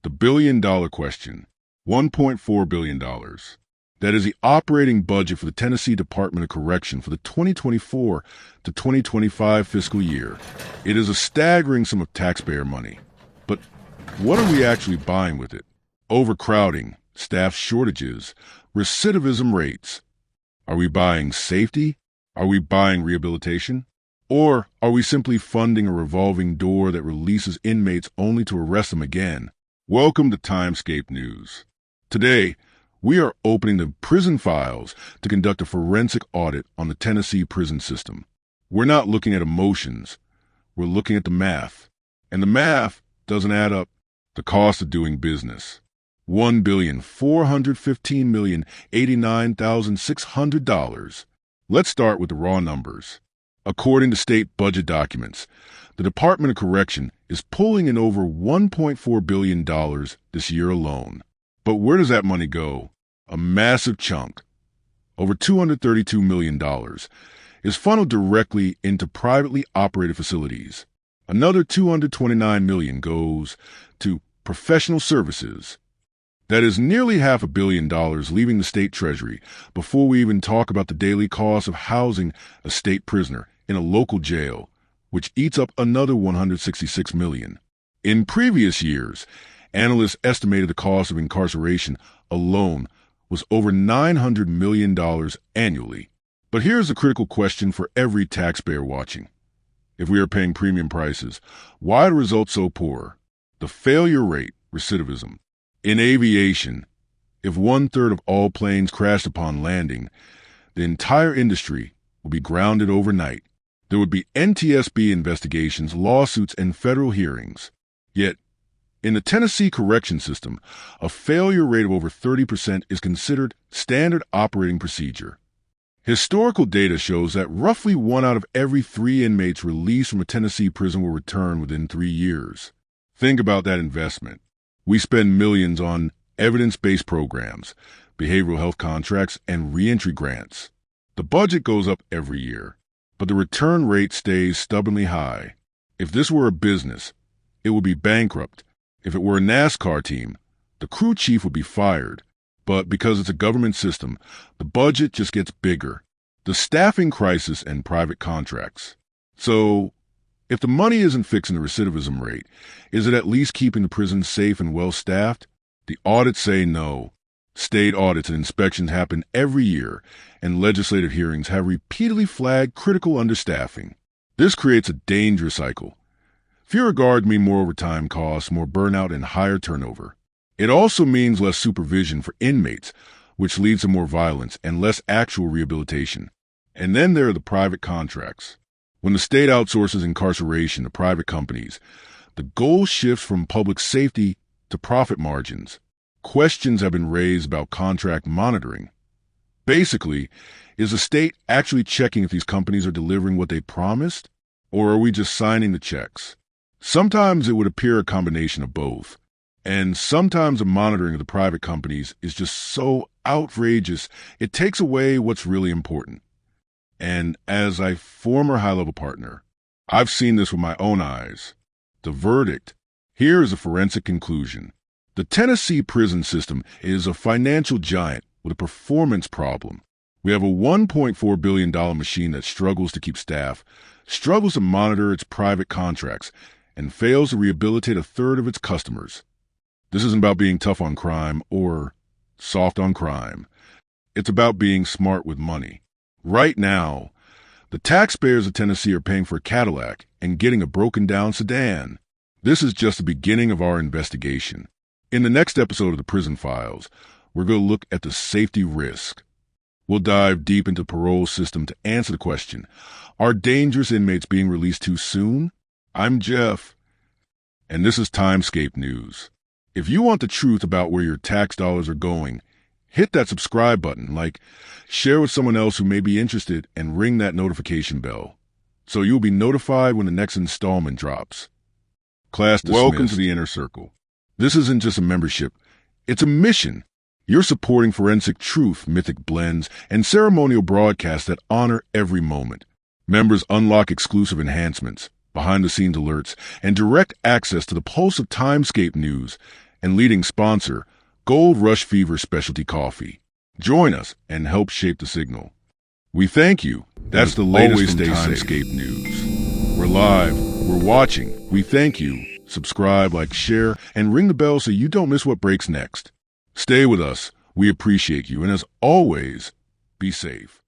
The billion-dollar question, $1.4 billion. That is the operating budget for the Tennessee Department of Correction for the 2024 to 2025 fiscal year. It is a staggering sum of taxpayer money. But what are we actually buying with it? Overcrowding, staff shortages, recidivism rates. Are we buying safety? Are we buying rehabilitation? Or are we simply funding a revolving door that releases inmates only to arrest them again? Welcome to Scape News. Today, we are opening the prison files to conduct a forensic audit on the Tennessee prison system. We're not looking at emotions. We're looking at the math. And the math doesn't add up. The cost of doing business. $1,415,089,600. Let's start with the raw numbers. According to state budget documents, the Department of Correction is pulling in over $1.4 billion this year alone. But where does that money go? A massive chunk, over $232 million, is funneled directly into privately operated facilities. Another $229 million goes to professional services. That is nearly $500 million leaving the state treasury before we even talk about the daily cost of housing a state prisoner in a local jail, which eats up another $166 million. In previous years, analysts estimated the cost of incarceration alone was over $900 million annually. But here's the critical question for every taxpayer watching. If we are paying premium prices, why are the results so poor? The failure rate, recidivism. In aviation, if 1/3 of all planes crashed upon landing, the entire industry would be grounded overnight. There would be NTSB investigations, lawsuits, and federal hearings. Yet, in the Tennessee correction system, a failure rate of over 30% is considered standard operating procedure. Historical data shows that roughly 1 out of every 3 inmates released from a Tennessee prison will return within 3 years. Think about that investment. We spend millions on evidence-based programs, behavioral health contracts, and reentry grants. The budget goes up every year, but the return rate stays stubbornly high. If this were a business, it would be bankrupt. If it were a NASCAR team, the crew chief would be fired. But because it's a government system, the budget just gets bigger. The staffing crisis and private contracts. So, if the money isn't fixing the recidivism rate, is it at least keeping the prison safe and well-staffed? The audits say no. State audits and inspections happen every year, and legislative hearings have repeatedly flagged critical understaffing. This creates a dangerous cycle. Fewer guards mean more overtime costs, more burnout, and higher turnover. It also means less supervision for inmates, which leads to more violence and less actual rehabilitation. And then there are the private contracts. When the state outsources incarceration to private companies, the goal shifts from public safety to profit margins. Questions have been raised about contract monitoring. Basically, is the state actually checking if these companies are delivering what they promised? Or are we just signing the checks? Sometimes it would appear a combination of both. And sometimes the monitoring of the private companies is just so outrageous, it takes away what's really important. And as a former high-level partner, I've seen this with my own eyes. The verdict. Here is a forensic conclusion. The Tennessee prison system is a financial giant with a performance problem. We have a $1.4 billion machine that struggles to keep staff, struggles to monitor its private contracts, and fails to rehabilitate 1/3 of its customers. This isn't about being tough on crime or soft on crime. It's about being smart with money. Right now, the taxpayers of Tennessee are paying for a Cadillac and getting a broken-down sedan. This is just the beginning of our investigation. In the next episode of the Prison Files, we're going to look at the safety risk. We'll dive deep into the parole system to answer the question, are dangerous inmates being released too soon? I'm Jeff, and this is Scape News. If you want the truth about where your tax dollars are going, hit that subscribe button, share with someone else who may be interested, and ring that notification bell so you'll be notified when the next installment drops. Class dismissed. Welcome to the Inner Circle. This isn't just a membership, it's a mission. You're supporting forensic truth, mythic blends, and ceremonial broadcasts that honor every moment. Members unlock exclusive enhancements, behind-the-scenes alerts, and direct access to the pulse of Scape News and leading sponsor, Gold Rush Fever Specialty Coffee. Join us and help shape the signal. We thank you. That's the latest from Scape News. We're live. We're watching. We thank you. Subscribe, like, share, and ring the bell so you don't miss what breaks next. Stay with us. We appreciate you. And as always, be safe.